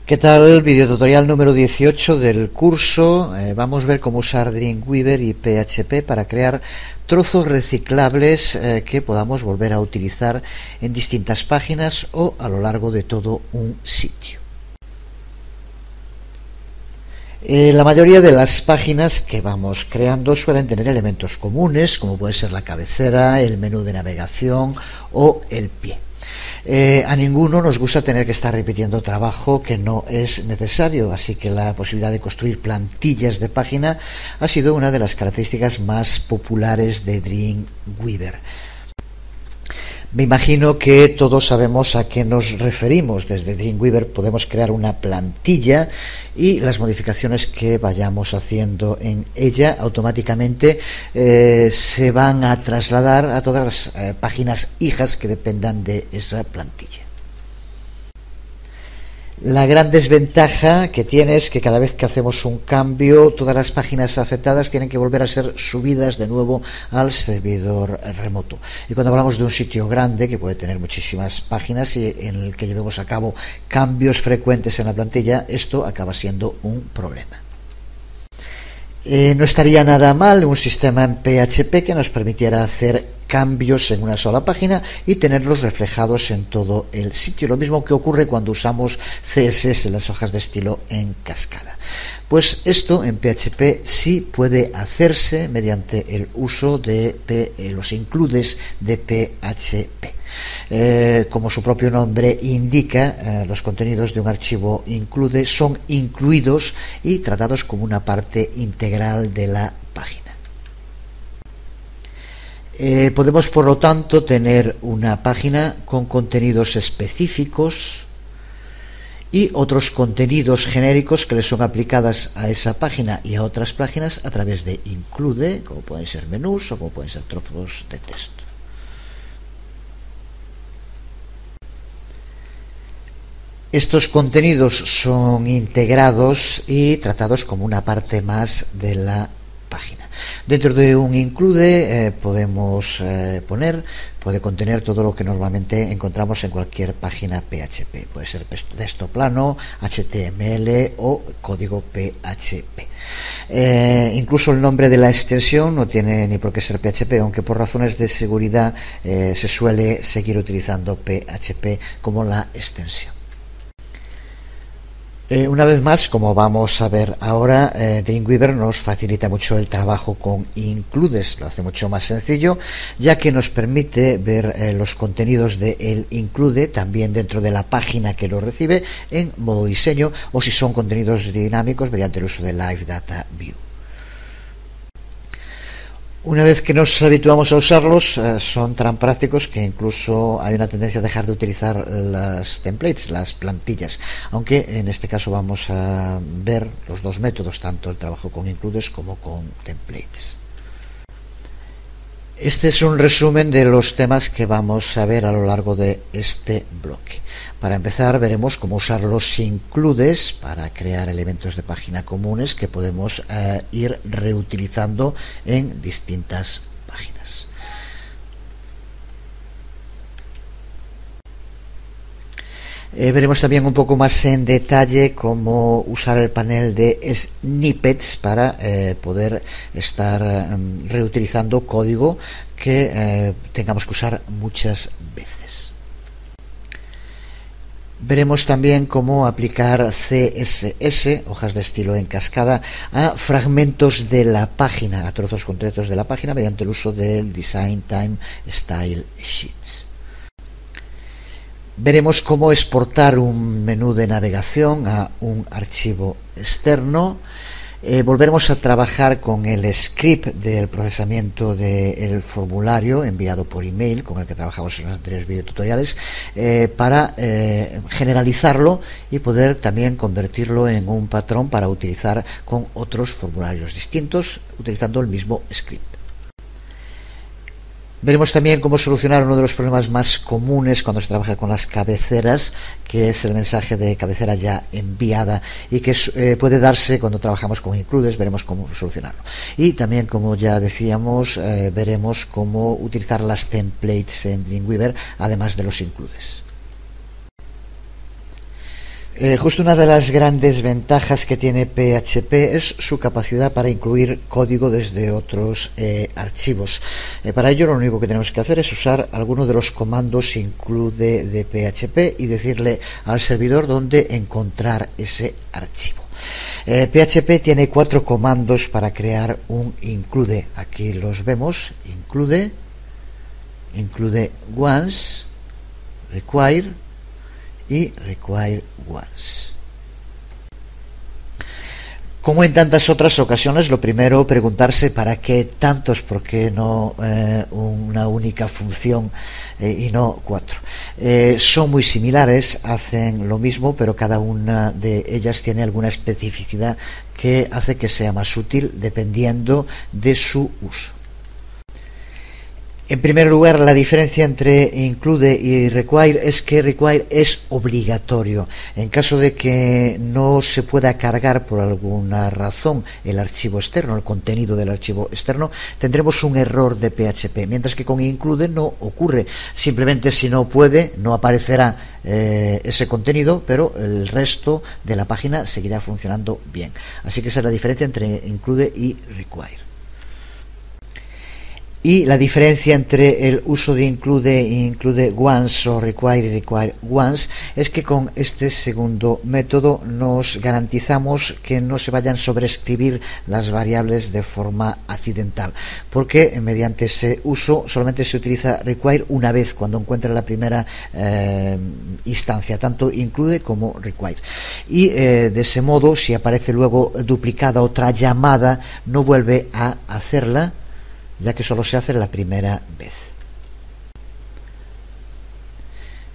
¿Qué tal? Video tutorial número 18 del curso. Vamos a ver cómo usar Dreamweaver y PHP para crear trozos reciclables que podamos volver a utilizar en distintas páginas o a lo largo de todo un sitio. La mayoría de las páginas que vamos creando suelen tener elementos comunes, como puede ser la cabecera, el menú de navegación o el pie. A ninguno nos gusta tener que estar repitiendo trabajo que no es necesario, así que la posibilidad de construir plantillas de página ha sido una de las características más populares de Dreamweaver. Me imagino que todos sabemos a qué nos referimos. Desde Dreamweaver podemos crear una plantilla y las modificaciones que vayamos haciendo en ella automáticamente se van a trasladar a todas las páginas hijas que dependan de esa plantilla. La gran desventaja que tiene es que cada vez que hacemos un cambio, todas las páginas afectadas tienen que volver a ser subidas de nuevo al servidor remoto. Y cuando hablamos de un sitio grande, que puede tener muchísimas páginas y en el que llevemos a cabo cambios frecuentes en la plantilla, esto acaba siendo un problema. No estaría nada mal un sistema en PHP que nos permitiera hacer cambios en una sola página y tenerlos reflejados en todo el sitio. Lo mismo que ocurre cuando usamos CSS, las hojas de estilo en cascada. Pues esto en PHP sí puede hacerse mediante el uso de los includes de PHP. Como su propio nombre indica, los contenidos de un archivo include son incluidos y tratados como una parte integral de la página. Podemos, por lo tanto, tener una página con contenidos específicos y otros contenidos genéricos que le son aplicadas a esa página y a otras páginas a través de include, como pueden ser menús o como pueden ser trozos de texto. Estos contenidos son integrados y tratados como una parte más de la página. Dentro de un include puede contener todo lo que normalmente encontramos en cualquier página PHP. Puede ser texto plano, HTML o código PHP. Incluso el nombre de la extensión no tiene ni por qué ser PHP, aunque por razones de seguridad se suele seguir utilizando PHP como la extensión. Una vez más, como vamos a ver ahora, Dreamweaver nos facilita mucho el trabajo con includes, lo hace mucho más sencillo, ya que nos permite ver los contenidos del include también dentro de la página que lo recibe en modo diseño o si son contenidos dinámicos mediante el uso de Live Data View. Una vez que nos habituamos a usarlos, son tan prácticos que incluso hay una tendencia a dejar de utilizar las templates, las plantillas, aunque en este caso vamos a ver los dos métodos, tanto el trabajo con includes como con templates. Este es un resumen de los temas que vamos a ver a lo largo de este bloque. Para empezar, veremos cómo usar los includes para crear elementos de página comunes que podemos ir reutilizando en distintas páginas. Veremos también un poco más en detalle cómo usar el panel de snippets para poder estar reutilizando código que tengamos que usar muchas veces. Veremos también cómo aplicar CSS, hojas de estilo en cascada, a fragmentos de la página, a trozos concretos de la página mediante el uso del Design Time Style Sheets. Veremos cómo exportar un menú de navegación a un archivo externo. Volveremos a trabajar con el script del procesamiento del formulario enviado por email, con el que trabajamos en los anteriores videotutoriales, para generalizarlo y poder también convertirlo en un patrón para utilizar con otros formularios distintos, utilizando el mismo script. Veremos también cómo solucionar uno de los problemas más comunes cuando se trabaja con las cabeceras, que es el mensaje de cabecera ya enviada y que puede darse cuando trabajamos con includes. Veremos cómo solucionarlo. Y también, como ya decíamos, veremos cómo utilizar las templates en Dreamweaver, además de los includes. Justo una de las grandes ventajas que tiene PHP es su capacidad para incluir código desde otros archivos. Para ello lo único que tenemos que hacer es usar alguno de los comandos include de PHP y decirle al servidor dónde encontrar ese archivo. PHP tiene 4 comandos para crear un include. Aquí los vemos: include once, require y require once. Como en tantas otras ocasiones, lo primero preguntarse para qué tantos, por qué no una única función y no 4. Son muy similares, hacen lo mismo, pero cada una de ellas tiene alguna especificidad que hace que sea más útil dependiendo de su uso. En primer lugar, la diferencia entre include y require es que require es obligatorio. En caso de que no se pueda cargar por alguna razón el archivo externo, el contenido del archivo externo, tendremos un error de PHP, mientras que con include no ocurre. Simplemente, si no puede, no aparecerá ese contenido, pero el resto de la página seguirá funcionando bien. Así que esa es la diferencia entre include y require. Y la diferencia entre el uso de include once o require once es que con este segundo método nos garantizamos que no se vayan a sobreescribir las variables de forma accidental, porque mediante ese uso solamente se utiliza require una vez cuando encuentra la primera instancia, tanto include como require, y de ese modo, si aparece luego duplicada otra llamada, no vuelve a hacerla, ya que solo se hace la primera vez.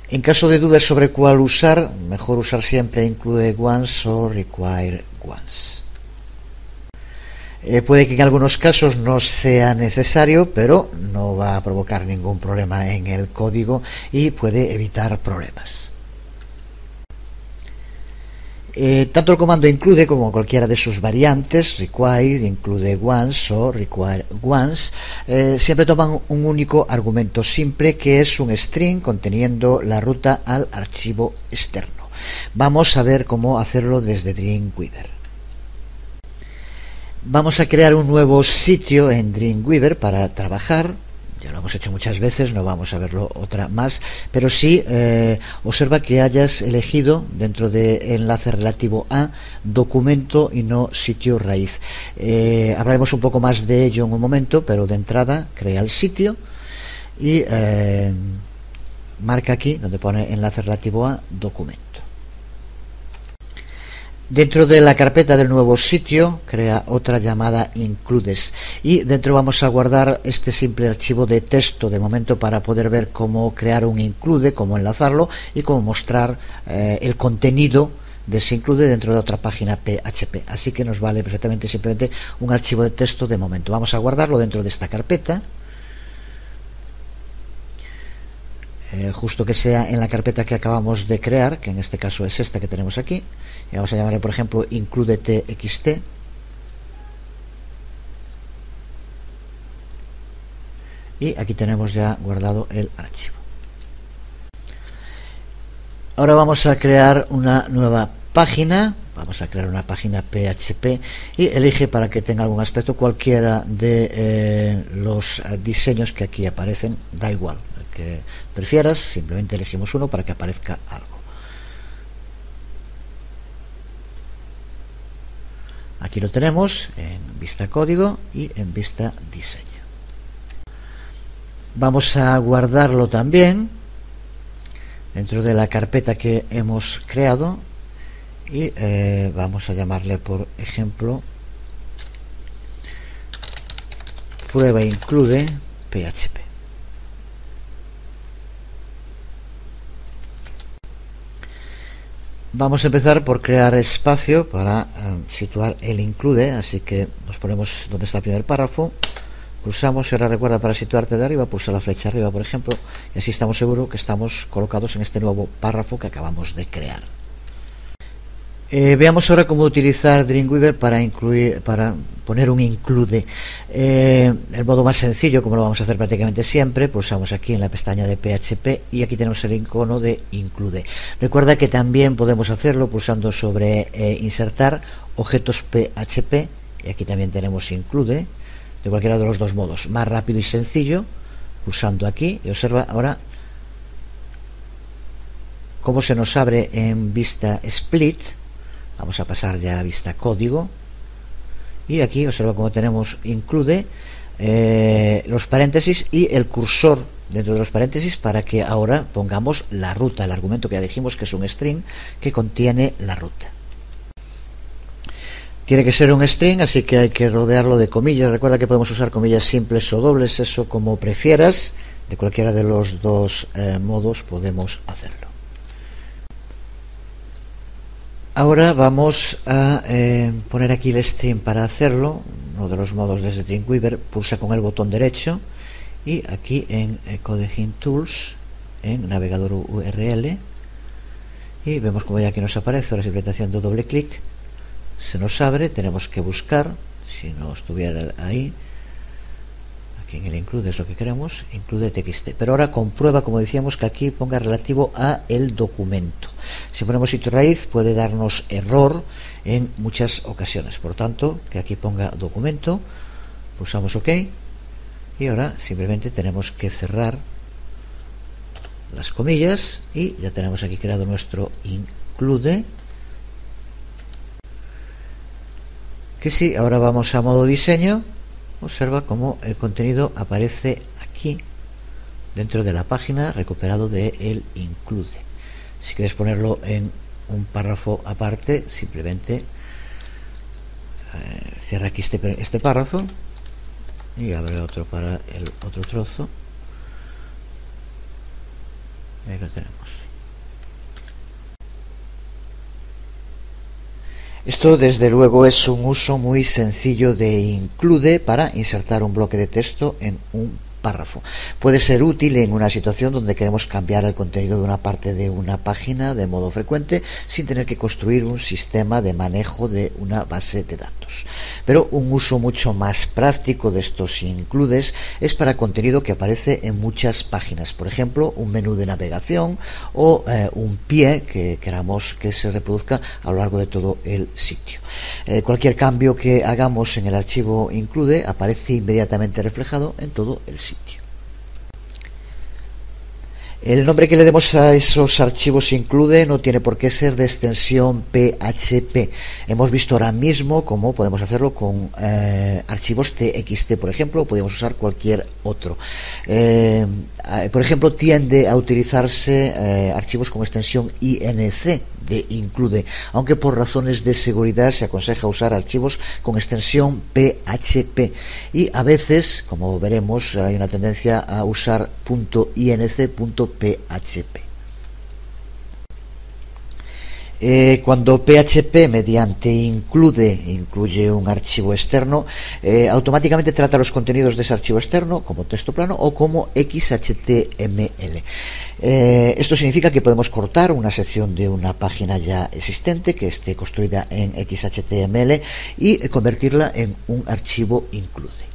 En caso de dudas sobre cuál usar, mejor usar siempre include once o require once. Puede que en algunos casos no sea necesario, pero no va a provocar ningún problema en el código y puede evitar problemas. Tanto el comando include como cualquiera de sus variantes, require, include once o require once, siempre toman un único argumento simple, que es un string conteniendo la ruta al archivo externo. Vamos a ver cómo hacerlo desde Dreamweaver. Vamos a crear un nuevo sitio en Dreamweaver para trabajar. Ya lo hemos hecho muchas veces, no vamos a verlo otra más, pero sí observa que hayas elegido dentro de enlace relativo a documento y no sitio raíz. Hablaremos un poco más de ello en un momento, pero de entrada crea el sitio y marca aquí donde pone enlace relativo a documento. Dentro de la carpeta del nuevo sitio crea otra llamada includes y dentro vamos a guardar este simple archivo de texto de momento para poder ver cómo crear un include, cómo enlazarlo y cómo mostrar el contenido de ese include dentro de otra página PHP. Así que nos vale perfectamente simplemente un archivo de texto de momento. Vamos a guardarlo dentro de esta carpeta. Justo que sea en la carpeta que acabamos de crear, que en este caso es esta que tenemos aquí, y vamos a llamarle por ejemplo include.txt, y aquí tenemos ya guardado el archivo. Ahora vamos a crear una nueva página. Vamos a crear una página PHP y elige, para que tenga algún aspecto, cualquiera de los diseños que aquí aparecen, da igual el que prefieras, simplemente elegimos uno para que aparezca algo. Aquí lo tenemos en vista código y en vista diseño. Vamos a guardarlo también dentro de la carpeta que hemos creado y vamos a llamarle por ejemplo prueba include PHP. Vamos a empezar por crear espacio para situar el include, así que nos ponemos donde está el primer párrafo, pulsamos y ahora recuerda, para situarte de arriba, pulsa la flecha arriba por ejemplo, y así estamos seguros que estamos colocados en este nuevo párrafo que acabamos de crear. Veamos ahora cómo utilizar Dreamweaver para poner un include. El modo más sencillo, como lo vamos a hacer prácticamente siempre, pulsamos aquí en la pestaña de PHP y aquí tenemos el icono de include. Recuerda que también podemos hacerlo pulsando sobre insertar objetos PHP, y aquí también tenemos include, de cualquiera de los dos modos, más rápido y sencillo, pulsando aquí, y observa ahora cómo se nos abre en vista split. Vamos a pasar ya a vista código y aquí observa cómo tenemos include los paréntesis y el cursor dentro de los paréntesis para que ahora pongamos la ruta, el argumento que ya dijimos que es un string que contiene la ruta. Tiene que ser un string, así que hay que rodearlo de comillas. Recuerda que podemos usar comillas simples o dobles, eso como prefieras. De cualquiera de los dos modos podemos hacerlo. Ahora vamos a poner aquí el string para hacerlo. Uno de los modos desde Dreamweaver, pulsa con el botón derecho y aquí en Codegin Tools, en navegador URL, y vemos como ya aquí nos aparece. Ahora simplemente haciendo doble clic se nos abre. Tenemos que buscar, si no estuviera ahí, aquí en el include es lo que queremos, include txt, pero ahora comprueba, como decíamos, que aquí ponga relativo a el documento. Si ponemos sitio raíz puede darnos error en muchas ocasiones, por tanto que aquí ponga documento, pulsamos OK y ahora simplemente tenemos que cerrar las comillas y ya tenemos aquí creado nuestro include. Que si ahora vamos a modo diseño, observa cómo el contenido aparece aquí dentro de la página recuperado de el include. Si quieres ponerlo en un párrafo aparte, simplemente cierra aquí este párrafo y abre otro para el otro trozo. Ahí lo tenemos. Esto desde luego es un uso muy sencillo de include para insertar un bloque de texto en un párrafo. Puede ser útil en una situación donde queremos cambiar el contenido de una parte de una página de modo frecuente sin tener que construir un sistema de manejo de una base de datos. Pero un uso mucho más práctico de estos includes es para contenido que aparece en muchas páginas, por ejemplo un menú de navegación o un pie que queramos que se reproduzca a lo largo de todo el sitio. Cualquier cambio que hagamos en el archivo include aparece inmediatamente reflejado en todo el sitio. El nombre que le demos a esos archivos include no tiene por qué ser de extensión PHP. Hemos visto ahora mismo cómo podemos hacerlo con archivos TXT, por ejemplo, o podemos usar cualquier otro. Por ejemplo, tiende a utilizarse archivos con extensión INC de include, aunque por razones de seguridad se aconseja usar archivos con extensión PHP y a veces, como veremos, hay una tendencia a usar .inc.php. Cuando PHP mediante incluye un archivo externo, automáticamente trata los contenidos de ese archivo externo como texto plano o como XHTML. Esto significa que podemos cortar una sección de una página ya existente que esté construida en XHTML y convertirla en un archivo include.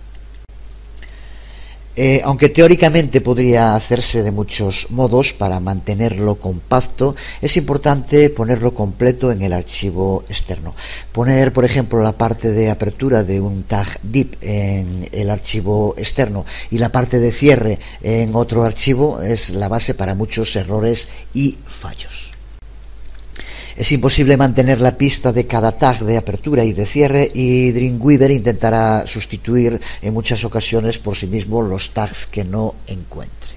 Aunque teóricamente podría hacerse de muchos modos, para mantenerlo compacto es importante ponerlo completo en el archivo externo. Poner, por ejemplo, la parte de apertura de un tag div en el archivo externo y la parte de cierre en otro archivo es la base para muchos errores y fallos. Es imposible mantener la pista de cada tag de apertura y de cierre y Dreamweaver intentará sustituir en muchas ocasiones por sí mismo los tags que no encuentre.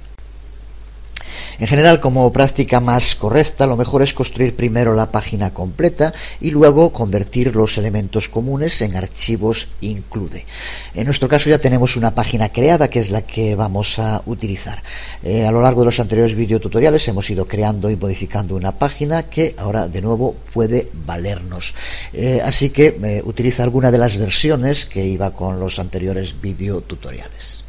En general, como práctica más correcta, lo mejor es construir primero la página completa y luego convertir los elementos comunes en archivos include. En nuestro caso ya tenemos una página creada que es la que vamos a utilizar. A lo largo de los anteriores videotutoriales hemos ido creando y modificando una página que ahora de nuevo puede valernos. Así que utiliza alguna de las versiones que iba con los anteriores videotutoriales.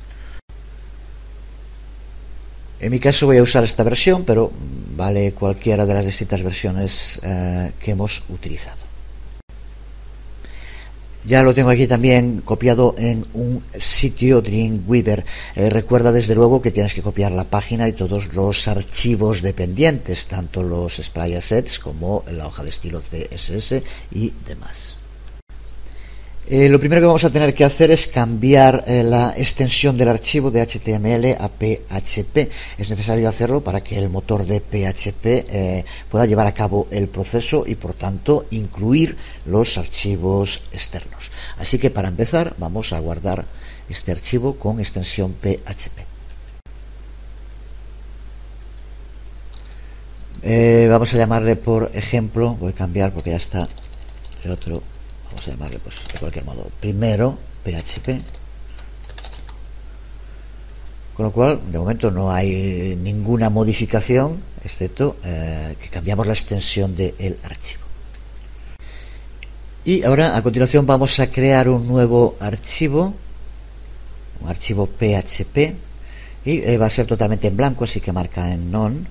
En mi caso voy a usar esta versión, pero vale cualquiera de las distintas versiones que hemos utilizado. Ya lo tengo aquí también copiado en un sitio Dreamweaver. Recuerda desde luego que tienes que copiar la página y todos los archivos dependientes, tanto los spray assets como la hoja de estilo CSS y demás. Lo primero que vamos a tener que hacer es cambiar la extensión del archivo de HTML a PHP. Es necesario hacerlo para que el motor de PHP pueda llevar a cabo el proceso y por tanto incluir los archivos externos. Así que para empezar vamos a guardar este archivo con extensión PHP. Vamos a llamarle, por ejemplo, voy a cambiar porque ya está el otro. Vamos a llamarle, pues, de cualquier modo, primero PHP. Con lo cual, de momento no hay ninguna modificación, excepto que cambiamos la extensión del archivo. Y ahora, a continuación, vamos a crear un nuevo archivo, un archivo PHP, y va a ser totalmente en blanco, así que marca en none.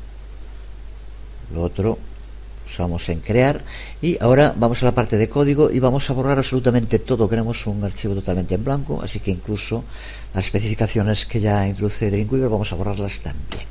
Lo otro pulsamos en crear y ahora vamos a la parte de código y vamos a borrar absolutamente todo. Queremos un archivo totalmente en blanco, así que incluso las especificaciones que ya introduce Dreamweaver vamos a borrarlas también.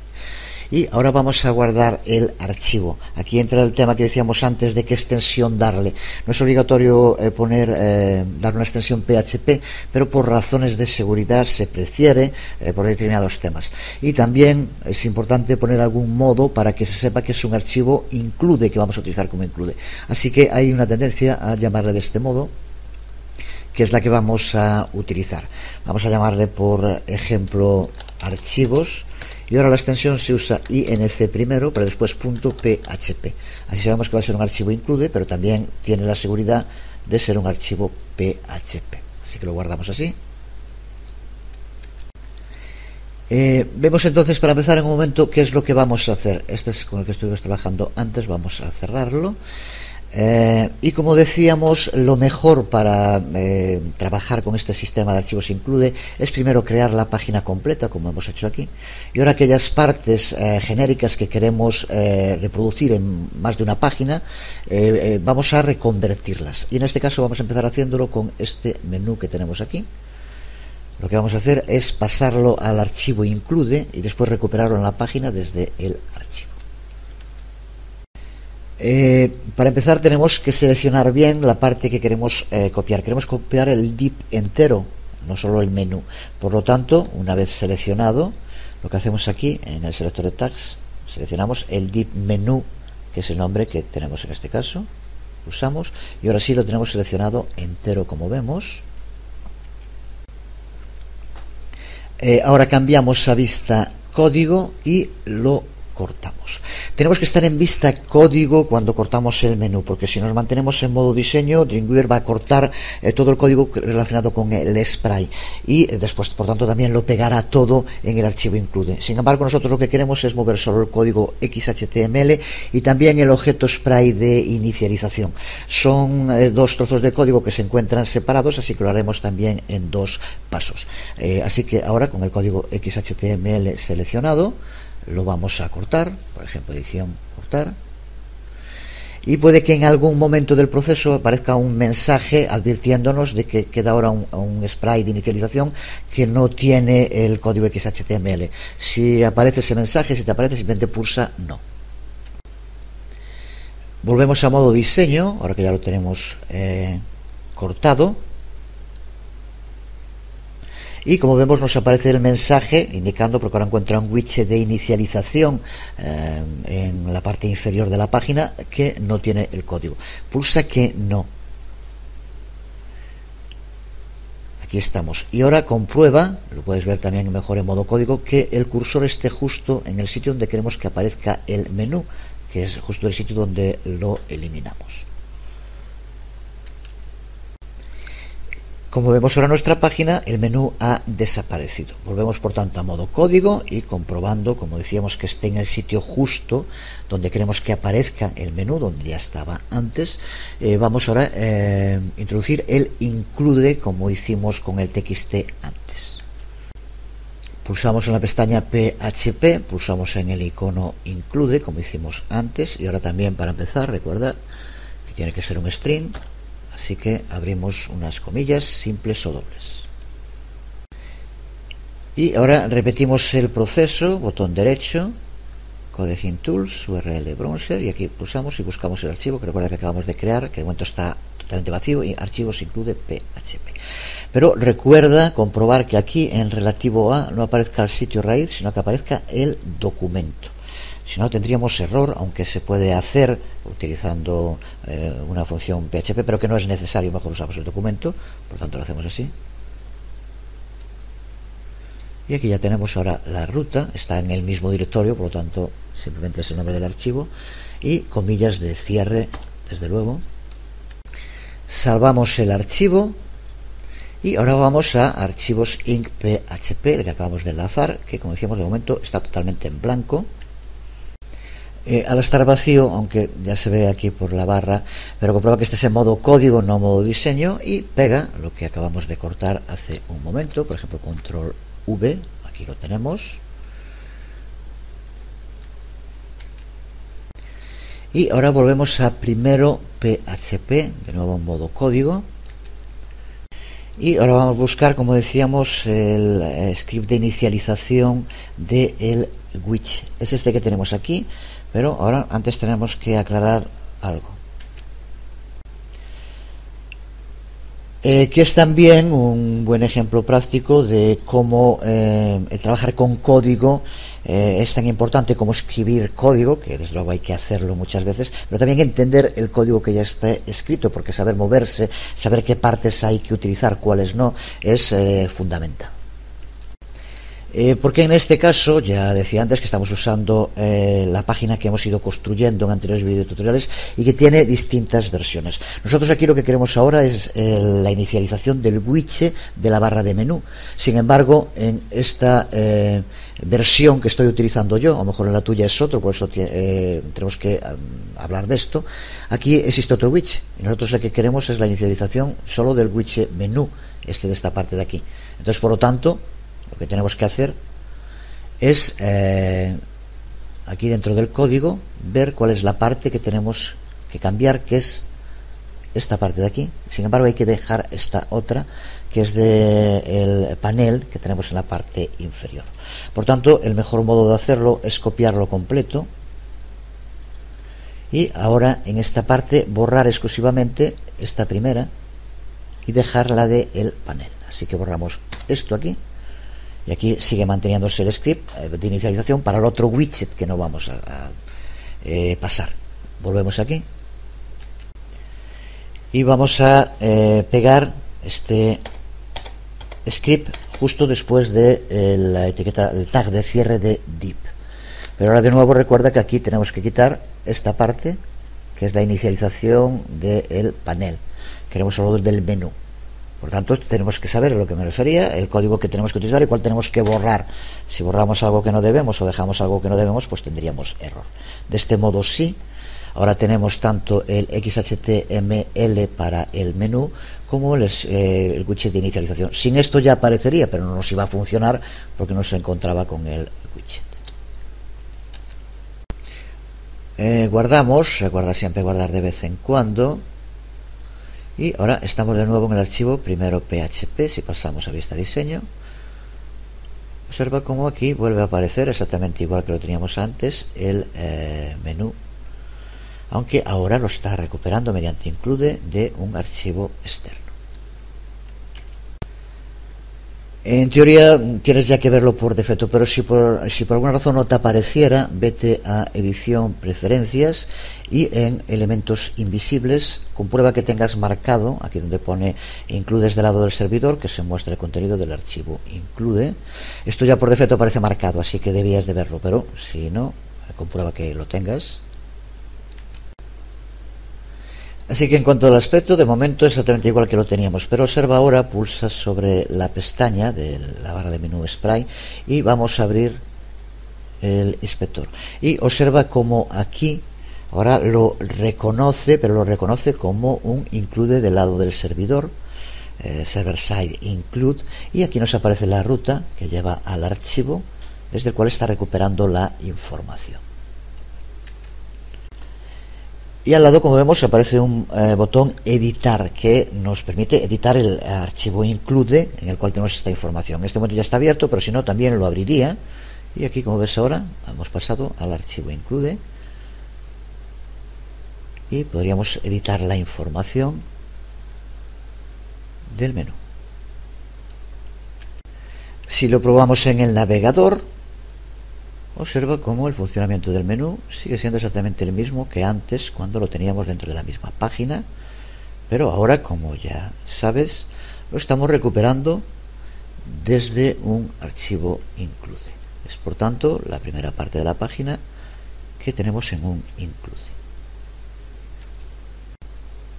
Y ahora vamos a guardar el archivo. Aquí entra el tema que decíamos antes de qué extensión darle. No es obligatorio dar una extensión PHP, pero por razones de seguridad se prefiere por determinados temas. Y también es importante poner algún modo para que se sepa que es un archivo include, que vamos a utilizar como include. Así que hay una tendencia a llamarle de este modo, que es la que vamos a utilizar. Vamos a llamarle, por ejemplo, archivos. Y ahora la extensión se usa inc primero, pero después .php. Así sabemos que va a ser un archivo include, pero también tiene la seguridad de ser un archivo PHP. Así que lo guardamos así. Vemos entonces, para empezar en un momento, qué es lo que vamos a hacer. Este es con el que estuvimos trabajando antes, vamos a cerrarlo. Y como decíamos, lo mejor para trabajar con este sistema de archivos include es primero crear la página completa, como hemos hecho aquí, y ahora aquellas partes genéricas que queremos reproducir en más de una página, vamos a reconvertirlas, y en este caso vamos a empezar haciéndolo con este menú que tenemos aquí. Lo que vamos a hacer es pasarlo al archivo include y después recuperarlo en la página desde el archivo. Para empezar tenemos que seleccionar bien la parte que queremos copiar. Queremos copiar el div entero, no solo el menú. Por lo tanto, una vez seleccionado, lo que hacemos aquí en el selector de tags, seleccionamos el div menú, que es el nombre que tenemos en este caso, pulsamos y ahora sí lo tenemos seleccionado entero, como vemos. Ahora cambiamos a vista código y lo cortamos. Tenemos que estar en vista código cuando cortamos el menú, porque si nos mantenemos en modo diseño, Dreamweaver va a cortar todo el código relacionado con el spray y después, por tanto, también lo pegará todo en el archivo include. Sin embargo, nosotros lo que queremos es mover solo el código XHTML y también el objeto spray de inicialización. Son dos trozos de código que se encuentran separados, así que lo haremos también en dos pasos. Así que ahora, con el código XHTML seleccionado, lo vamos a cortar, por ejemplo, edición, cortar, y puede que en algún momento del proceso aparezca un mensaje advirtiéndonos de que queda ahora un spray de inicialización que no tiene el código XHTML. Si aparece ese mensaje, si te aparece, simplemente pulsa no. Volvemos a modo diseño, ahora que ya lo tenemos cortado. Y como vemos nos aparece el mensaje indicando, porque ahora encuentra un widget de inicialización en la parte inferior de la página que no tiene el código. Pulsa que no. Aquí estamos. Y ahora comprueba, lo puedes ver también mejor en modo código, que el cursor esté justo en el sitio donde queremos que aparezca el menú, que es justo el sitio donde lo eliminamos. Como vemos ahora en nuestra página, el menú ha desaparecido. Volvemos por tanto a modo código y comprobando, como decíamos, que esté en el sitio justo donde queremos que aparezca el menú, donde ya estaba antes. Vamos ahora a introducir el include, como hicimos con el txt antes. Pulsamos en la pestaña PHP, pulsamos en el icono include, como hicimos antes, y ahora también, para empezar, recuerda que tiene que ser un string. así que abrimos unas comillas simples o dobles. Y ahora repetimos el proceso, botón derecho, Codeging Tools, URL Browser, y aquí pulsamos y buscamos el archivo que recuerda que acabamos de crear, que de momento está totalmente vacío, y archivos include PHP. Pero recuerda comprobar que aquí en relativo a no aparezca el sitio raíz, sino que aparezca el documento. Si no, tendríamos error, aunque se puede hacer utilizando una función PHP, pero que no es necesario, mejor usamos el documento, por tanto lo hacemos así. Y aquí ya tenemos ahora la ruta, está en el mismo directorio, por lo tanto simplemente es el nombre del archivo, y comillas de cierre, desde luego. Salvamos el archivo y ahora vamos a archivos inc.php, el que acabamos de enlazar, que como decíamos de momento está totalmente en blanco. Al estar vacío, aunque ya se ve aquí por la barra, pero comprueba que este es en modo código, no modo diseño, y pega lo que acabamos de cortar hace un momento, por ejemplo control V, aquí lo tenemos, y ahora volvemos a primero PHP, de nuevo en modo código, y ahora vamos a buscar, como decíamos, el script de inicialización del widget. Es este que tenemos aquí, pero ahora antes tenemos que aclarar algo. Que es también un buen ejemplo práctico de cómo trabajar con código es tan importante como escribir código, que desde luego hay que hacerlo muchas veces, pero también entender el código que ya está escrito, porque saber moverse, saber qué partes hay que utilizar, cuáles no, es fundamental. Porque en este caso, ya decía antes que estamos usando la página que hemos ido construyendo en anteriores videotutoriales y que tiene distintas versiones. Nosotros aquí lo que queremos ahora es la inicialización del widget de la barra de menú. Sin embargo, en esta versión que estoy utilizando yo, a lo mejor en la tuya es otro, por eso tenemos que hablar de esto. Aquí existe otro widget y nosotros lo que queremos es la inicialización solo del widget menú, de esta parte de aquí. Entonces, por lo tanto, lo que tenemos que hacer es aquí dentro del código ver cuál es la parte que tenemos que cambiar, que es esta parte de aquí. Sin embargo, hay que dejar esta otra, que es del panel que tenemos en la parte inferior. Por tanto, el mejor modo de hacerlo es copiarlo completo y ahora en esta parte borrar exclusivamente esta primera y dejar la del panel. Así que borramos esto aquí. Y aquí sigue manteniéndose el script de inicialización para el otro widget que no vamos a pasar. Volvemos aquí y vamos a pegar este script justo después de la etiqueta, el tag de cierre de div. Pero ahora de nuevo recuerda que aquí tenemos que quitar esta parte que es la inicialización del panel. Queremos solo del menú. Por tanto, tenemos que saber a lo que me refería, el código que tenemos que utilizar y cuál tenemos que borrar. Si borramos algo que no debemos o dejamos algo que no debemos, pues tendríamos error. De este modo sí. Ahora tenemos tanto el XHTML para el menú como el widget de inicialización. Sin esto ya aparecería, pero no nos iba a funcionar porque no se encontraba con el widget. Guardamos, recuerda siempre guardar de vez en cuando. Y ahora estamos de nuevo en el archivo primero PHP. Si pasamos a vista diseño, observa cómo aquí vuelve a aparecer exactamente igual que lo teníamos antes el menú, aunque ahora lo está recuperando mediante include de un archivo externo. En teoría tienes ya que verlo por defecto, pero si por alguna razón no te apareciera, vete a edición, preferencias y en elementos invisibles comprueba que tengas marcado aquí donde pone includes del lado del servidor, que se muestra el contenido del archivo include. Esto ya por defecto aparece marcado, así que debías de verlo, pero si no, comprueba que lo tengas. Así que en cuanto al aspecto, de momento es exactamente igual que lo teníamos, pero observa ahora, pulsa sobre la pestaña de la barra de menú Spray y vamos a abrir el inspector. Y observa cómo aquí ahora lo reconoce, pero lo reconoce como un include del lado del servidor, server side include, y aquí nos aparece la ruta que lleva al archivo desde el cual está recuperando la información. Y al lado, como vemos, aparece un botón editar que nos permite editar el archivo include en el cual tenemos esta información. En este momento ya está abierto, pero si no también lo abriría. Y aquí, como ves ahora, hemos pasado al archivo include y podríamos editar la información del menú. Si lo probamos en el navegador, observa cómo el funcionamiento del menú sigue siendo exactamente el mismo que antes cuando lo teníamos dentro de la misma página, pero ahora, como ya sabes, lo estamos recuperando desde un archivo include. Es por tanto la primera parte de la página que tenemos en un include.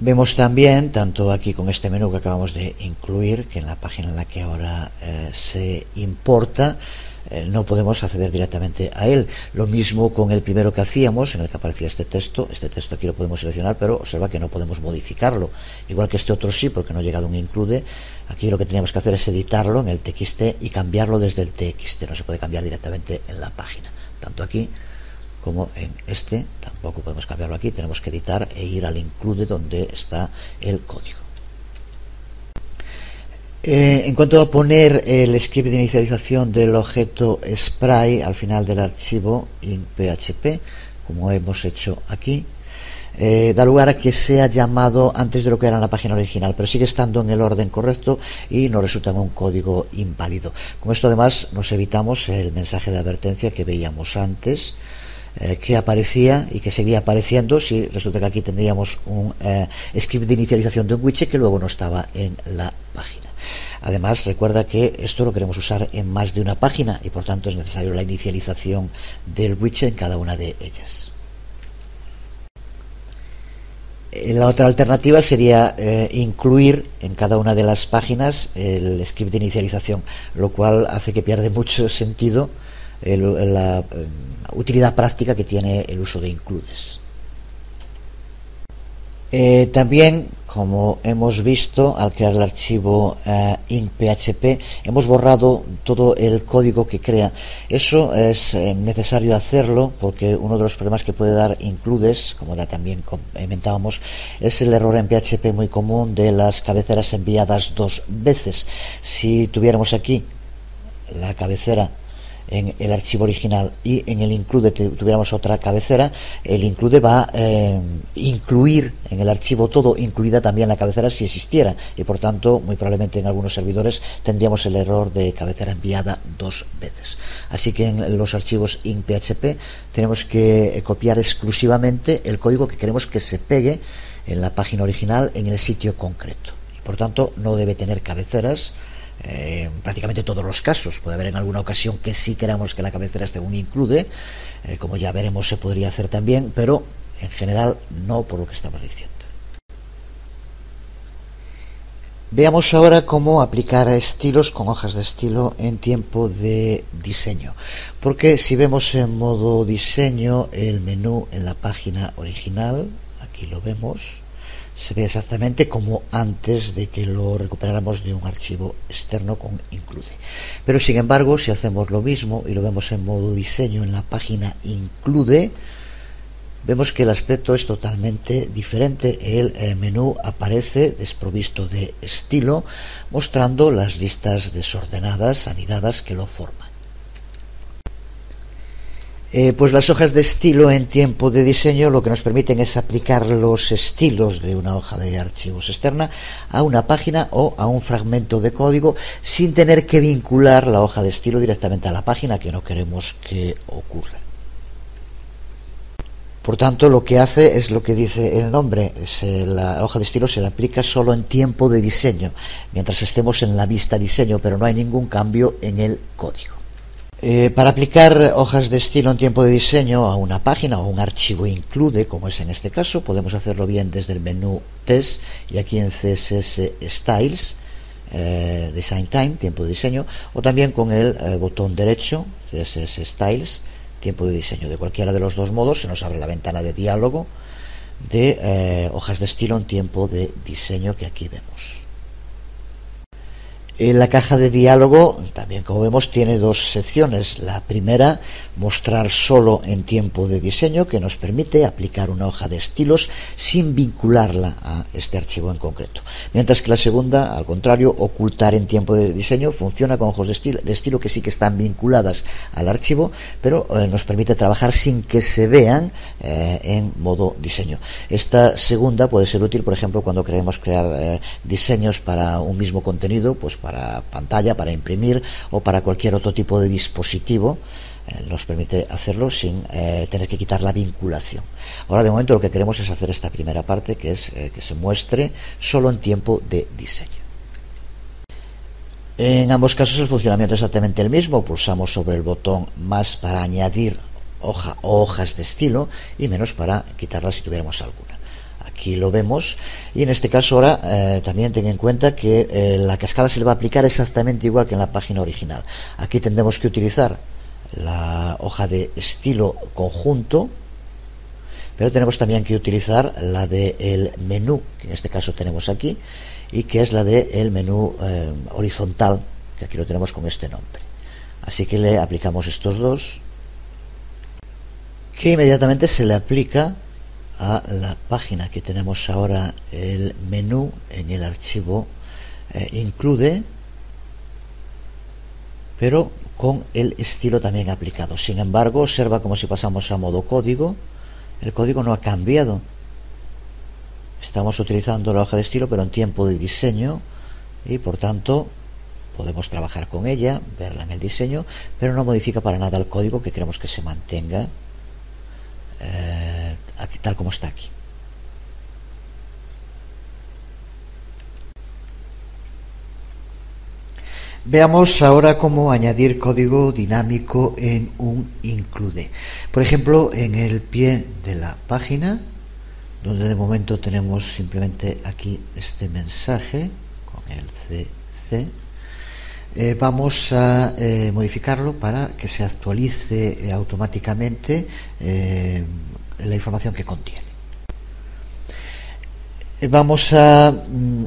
Vemos también, tanto aquí con este menú que acabamos de incluir, que en la página en la que ahora se importa, no podemos acceder directamente a él. Lo mismo con el primero que hacíamos, en el que aparecía este texto aquí lo podemos seleccionar, pero observa que no podemos modificarlo, igual que este otro sí, porque no ha llegado un include. Aquí lo que teníamos que hacer es editarlo en el TXT y cambiarlo desde el TXT, no se puede cambiar directamente en la página, tanto aquí como en este tampoco podemos cambiarlo aquí, tenemos que editar e ir al include donde está el código. En cuanto a poner el script de inicialización del objeto spray al final del archivo in.php, como hemos hecho aquí, da lugar a que sea llamado antes de lo que era en la página original, pero sigue estando en el orden correcto y nos resulta un código inválido. Con esto además nos evitamos el mensaje de advertencia que veíamos antes, que aparecía y que seguía apareciendo si resulta que aquí tendríamos un script de inicialización de un widget que luego no estaba en la página. Además, recuerda que esto lo queremos usar en más de una página y por tanto es necesario la inicialización del widget en cada una de ellas. La otra alternativa sería incluir en cada una de las páginas el script de inicialización, lo cual hace que pierde mucho sentido la utilidad práctica que tiene el uso de includes. También, como hemos visto, al crear el archivo in.php hemos borrado todo el código que crea. Eso es necesario hacerlo porque uno de los problemas que puede dar includes, como ya también comentábamos, es el error en PHP muy común de las cabeceras enviadas dos veces. Si tuviéramos aquí la cabecera en el archivo original y en el include tuviéramos otra cabecera, el include va a incluir en el archivo todo, incluida también la cabecera si existiera, y por tanto muy probablemente en algunos servidores tendríamos el error de cabecera enviada dos veces. Así que en los archivos in.php tenemos que copiar exclusivamente el código que queremos que se pegue en la página original en el sitio concreto, y por tanto no debe tener cabeceras. Prácticamente todos los casos, puede haber en alguna ocasión que sí queramos que la cabecera esté en un include, como ya veremos se podría hacer también, pero en general no, por lo que estamos diciendo. Veamos ahora cómo aplicar estilos con hojas de estilo en tiempo de diseño, porque si vemos en modo diseño el menú en la página original, aquí lo vemos, se ve exactamente como antes de que lo recuperáramos de un archivo externo con include. Pero sin embargo, si hacemos lo mismo y lo vemos en modo diseño en la página include, vemos que el aspecto es totalmente diferente. El menú aparece desprovisto de estilo, mostrando las listas desordenadas, anidadas que lo forman. Pues las hojas de estilo en tiempo de diseño lo que nos permiten es aplicar los estilos de una hoja de archivos externa a una página o a un fragmento de código sin tener que vincular la hoja de estilo directamente a la página, que no queremos que ocurra. Por tanto, lo que hace es lo que dice el nombre, la hoja de estilo se le aplica solo en tiempo de diseño, mientras estemos en la vista diseño, pero no hay ningún cambio en el código. Para aplicar hojas de estilo en tiempo de diseño a una página o un archivo include, como es en este caso, podemos hacerlo bien desde el menú Test y aquí en CSS Styles, Design Time, tiempo de diseño, o también con el botón derecho, CSS Styles, tiempo de diseño. De cualquiera de los dos modos se nos abre la ventana de diálogo de hojas de estilo en tiempo de diseño que aquí vemos. La caja de diálogo, también como vemos, tiene dos secciones. La primera, mostrar solo en tiempo de diseño, que nos permite aplicar una hoja de estilos sin vincularla a este archivo en concreto. Mientras que la segunda, al contrario, ocultar en tiempo de diseño, funciona con hojas de estilo que sí que están vinculadas al archivo, pero nos permite trabajar sin que se vean en modo diseño. Esta segunda puede ser útil, por ejemplo, cuando queremos crear diseños para un mismo contenido, pues para pantalla, para imprimir o para cualquier otro tipo de dispositivo. Nos permite hacerlo sin tener que quitar la vinculación. Ahora, de momento, lo que queremos es hacer esta primera parte, que es que se muestre solo en tiempo de diseño. En ambos casos el funcionamiento es exactamente el mismo. Pulsamos sobre el botón más para añadir hoja o hojas de estilo y menos para quitarlas si tuviéramos alguna. Aquí lo vemos, y en este caso ahora también ten en cuenta que la cascada se le va a aplicar exactamente igual que en la página original. Aquí tendremos que utilizar la hoja de estilo conjunto, pero tenemos también que utilizar la del menú, que en este caso tenemos aquí, y que es la del menú horizontal, que aquí lo tenemos con este nombre. Así que le aplicamos estos dos, que inmediatamente se le aplica a la página que tenemos ahora el menú en el archivo include, pero con el estilo también aplicado. Sin embargo, observa como si pasamos a modo código, el código no ha cambiado. Estamos utilizando la hoja de estilo pero en tiempo de diseño, y por tanto podemos trabajar con ella, verla en el diseño, pero no modifica para nada el código, que queremos que se mantenga aquí, tal como está aquí. Veamos ahora cómo añadir código dinámico en un include. Por ejemplo, en el pie de la página, donde de momento tenemos simplemente aquí este mensaje con el CC, vamos a modificarlo para que se actualice automáticamente la información que contiene. Vamos a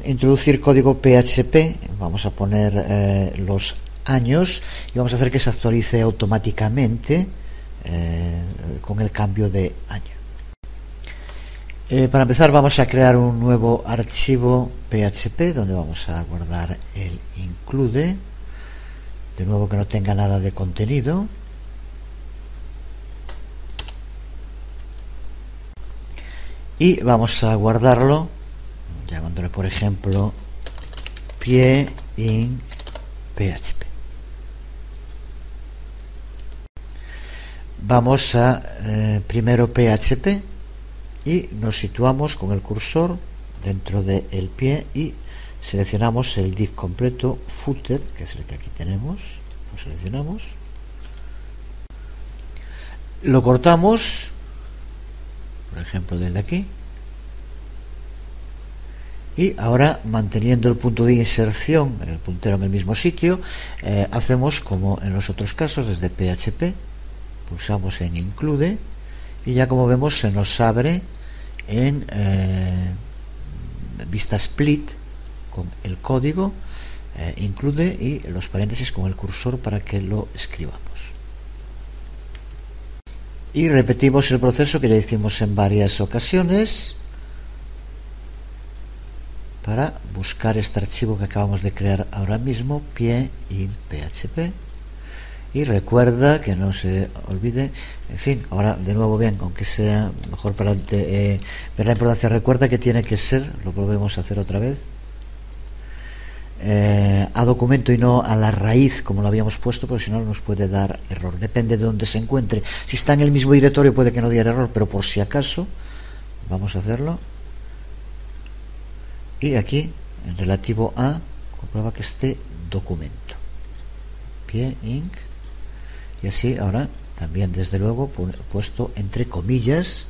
introducir código PHP, vamos a poner los años y vamos a hacer que se actualice automáticamente con el cambio de año. Para empezar vamos a crear un nuevo archivo PHP donde vamos a guardar el include, de nuevo que no tenga nada de contenido. Y vamos a guardarlo llamándole, por ejemplo, pie in PHP. Vamos a primero PHP y nos situamos con el cursor dentro del pie y seleccionamos el div completo footer, que es el que aquí tenemos. Lo seleccionamos, lo cortamos, por ejemplo desde aquí, y ahora, manteniendo el punto de inserción, el puntero en el mismo sitio, hacemos como en los otros casos. Desde PHP pulsamos en include y ya, como vemos, se nos abre en vista split con el código include y los paréntesis con el cursor para que lo escribamos. Y repetimos el proceso que ya hicimos en varias ocasiones para buscar este archivo que acabamos de crear ahora mismo, pie in PHP. Y recuerda que no se olvide, en fin, ahora de nuevo bien, aunque sea mejor para ver la importancia, recuerda que tiene que ser, lo volvemos a hacer otra vez, a documento y no a la raíz como lo habíamos puesto, porque si no nos puede dar error. Depende de dónde se encuentre. Si está en el mismo directorio puede que no diera error, pero por si acaso vamos a hacerlo. Y aquí, en relativo a, comprueba que esté documento, pie inc, y así ahora también desde luego puesto entre comillas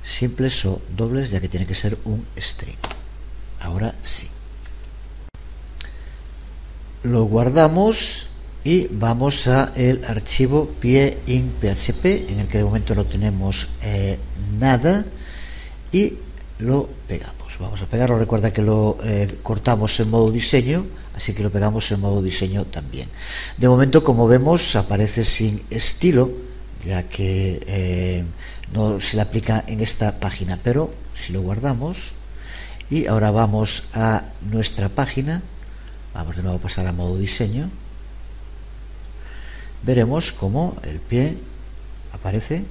simples o dobles, ya que tiene que ser un string. Ahora sí. Lo guardamos y vamos a el archivo pie in PHP, en el que de momento no tenemos nada, y lo pegamos. Vamos a pegarlo, recuerda que lo cortamos en modo diseño, así que lo pegamos en modo diseño también. De momento, como vemos, aparece sin estilo, ya que no se le aplica en esta página, pero si lo guardamos y ahora vamos a nuestra página, vamos de nuevo a pasar a modo diseño, veremos cómo el pie aparece.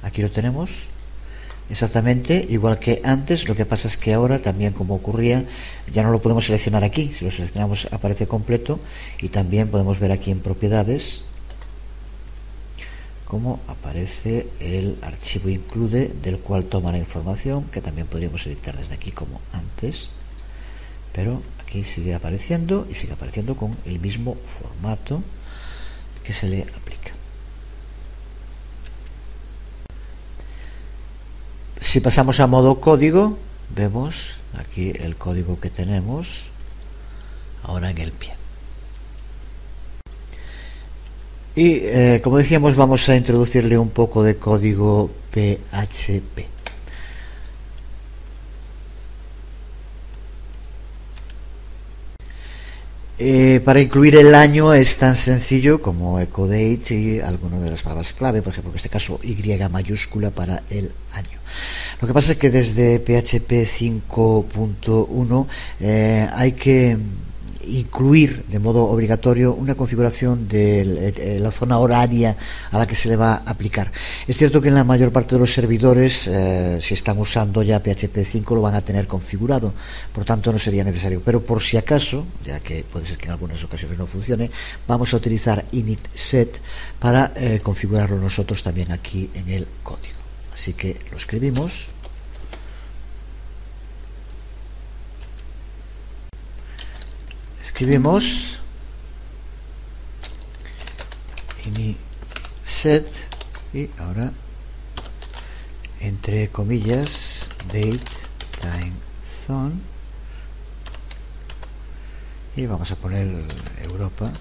Aquí lo tenemos exactamente igual que antes, lo que pasa es que ahora también, como ocurría, ya no lo podemos seleccionar aquí. Si lo seleccionamos aparece completo, y también podemos ver aquí en propiedades cómo aparece el archivo include, del cual toma la información, que también podríamos editar desde aquí como antes, pero aquí sigue apareciendo y sigue apareciendo con el mismo formato que se le aplica. Si pasamos a modo código, vemos aquí el código que tenemos ahora en el pie. Y como decíamos, vamos a introducirle un poco de código PHP. Para incluir el año es tan sencillo como ecodate y alguna de las palabras clave, por ejemplo en este caso Y mayúscula para el año. Lo que pasa es que desde PHP 5.1 hay que incluir de modo obligatorio una configuración de la zona horaria a la que se le va a aplicar. Es cierto que en la mayor parte de los servidores, si están usando ya PHP 5, lo van a tener configurado, por tanto no sería necesario, pero por si acaso, ya que puede ser que en algunas ocasiones no funcione, vamos a utilizar init-set para configurarlo nosotros también aquí en el código. Así que lo escribimos. Escribimos init-set y ahora entre comillas date time zone y vamos a poner Europa,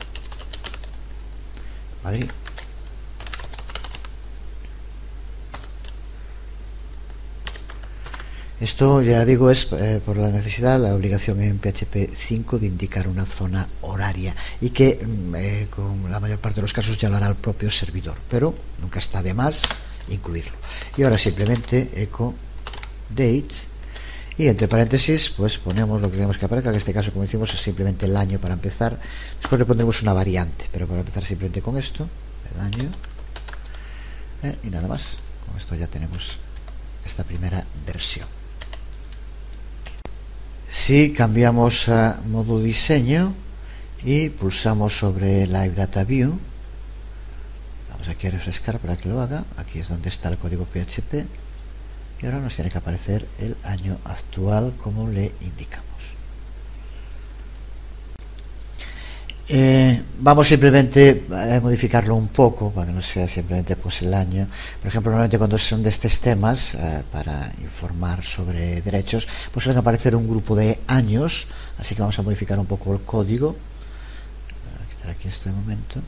Madrid. Esto, ya digo, es por la necesidad, la obligación en PHP 5 de indicar una zona horaria, y que con la mayor parte de los casos ya lo hará el propio servidor, pero nunca está de más incluirlo. Y ahora simplemente echo date y entre paréntesis pues ponemos lo que queremos que aparezca, que en este caso, como decimos, es simplemente el año para empezar. Después le pondremos una variante, pero para empezar simplemente con esto, el año, y nada más. Con esto ya tenemos esta primera versión. Si cambiamos a modo diseño y pulsamos sobre Live Data View, vamos aquí a refrescar para que lo haga. Aquí es donde está el código PHP y ahora nos tiene que aparecer el año actual como le indicamos. Vamos simplemente a modificarlo un poco para que no sea simplemente pues el año. Por ejemplo, normalmente cuando son de estos temas para informar sobre derechos, pues suelen aparecer un grupo de años, así que vamos a modificar un poco el código. Voy a quitar aquí este momento.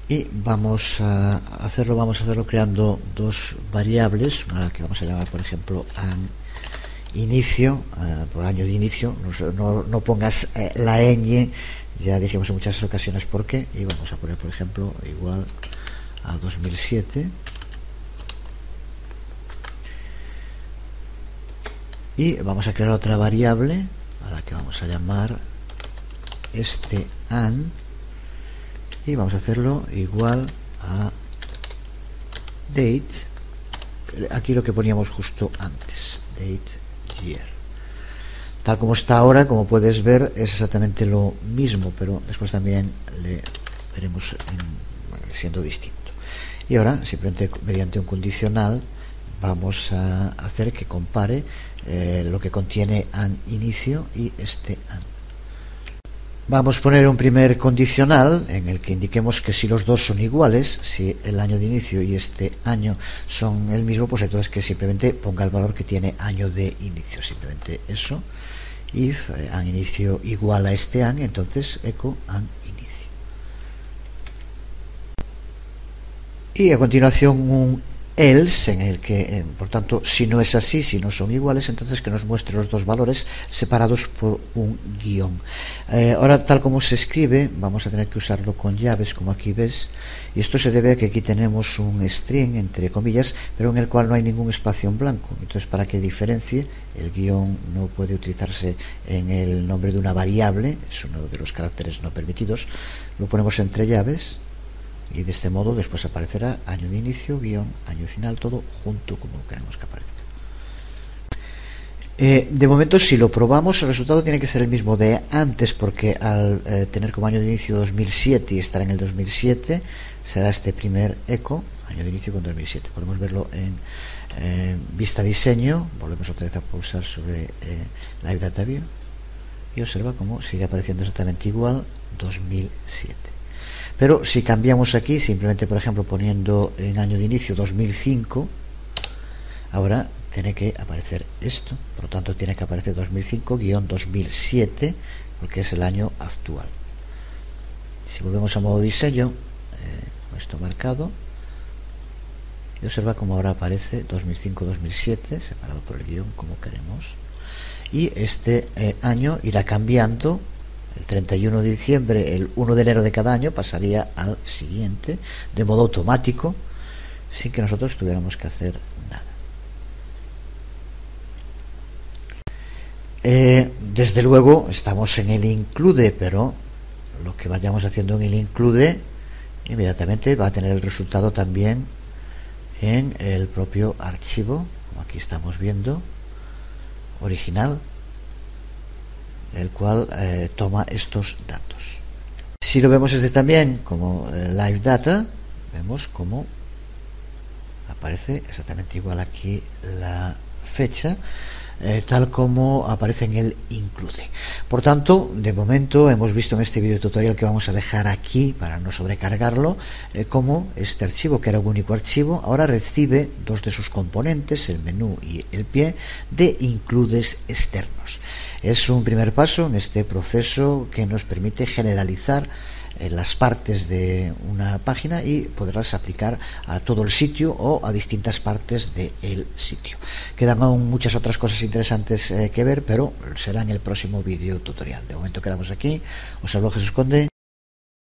Y vamos a hacerlo creando dos variables, una que vamos a llamar por ejemplo inicio, por año de inicio. No pongas la ñ, ya dijimos en muchas ocasiones por qué, y vamos a poner por ejemplo igual a 2007 y vamos a crear otra variable a la que vamos a llamar este an y vamos a hacerlo igual a date, aquí lo que poníamos justo antes, date year. Tal como está ahora, como puedes ver, es exactamente lo mismo, pero después también le veremos siendo distinto. Y ahora, simplemente mediante un condicional, vamos a hacer que compare lo que contiene an inicio y este an. Vamos a poner un primer condicional en el que indiquemos que si los dos son iguales, si el año de inicio y este año son el mismo, pues entonces que simplemente ponga el valor que tiene año de inicio, simplemente eso. If an inicio igual a este an, entonces echo an inicio. y a continuación un else, en el que, por tanto, si no es así, si no son iguales, entonces que nos muestre los dos valores separados por un guión. Ahora, tal como se escribe, vamos a tener que usarlo con llaves, como aquí ves, y esto se debe a que aquí tenemos un string, entre comillas, pero en el cual no hay ningún espacio en blanco. Entonces, para que diferencie, el guión no puede utilizarse en el nombre de una variable, es uno de los caracteres no permitidos. Lo ponemos entre llaves, y de este modo después aparecerá año de inicio, guión, año final, todo junto como queremos que aparezca. De momento, si lo probamos, el resultado tiene que ser el mismo de antes, porque al tener como año de inicio 2007 y estar en el 2007, será este primer eco, año de inicio con 2007. Podemos verlo en vista diseño, volvemos otra vez a pulsar sobre Live Data View, y observa cómo sigue apareciendo exactamente igual 2007. Pero si cambiamos aquí, simplemente por ejemplo poniendo en año de inicio 2005, ahora tiene que aparecer esto, por lo tanto tiene que aparecer 2005-2007, porque es el año actual. Si volvemos a modo diseño, con esto marcado, y observa cómo ahora aparece 2005-2007, separado por el guión como queremos, y este año irá cambiando. El 31 de diciembre, el 1 de enero de cada año pasaría al siguiente de modo automático, sin que nosotros tuviéramos que hacer nada. Desde luego estamos en el include, pero lo que vayamos haciendo en el include inmediatamente va a tener el resultado también en el propio archivo, como aquí estamos viendo, original, el cual toma estos datos. Si lo vemos desde también como Live Data, vemos cómo aparece exactamente igual aquí la fecha, tal como aparece en el include. Por tanto, de momento hemos visto en este video tutorial, que vamos a dejar aquí para no sobrecargarlo, cómo este archivo, que era un único archivo, ahora recibe dos de sus componentes, el menú y el pie, de includes externos. Es un primer paso en este proceso que nos permite generalizar las partes de una página y poderlas aplicar a todo el sitio o a distintas partes del sitio. Quedan aún muchas otras cosas interesantes que ver, pero será en el próximo vídeo tutorial. De momento quedamos aquí. Os hablo Jesús Conde.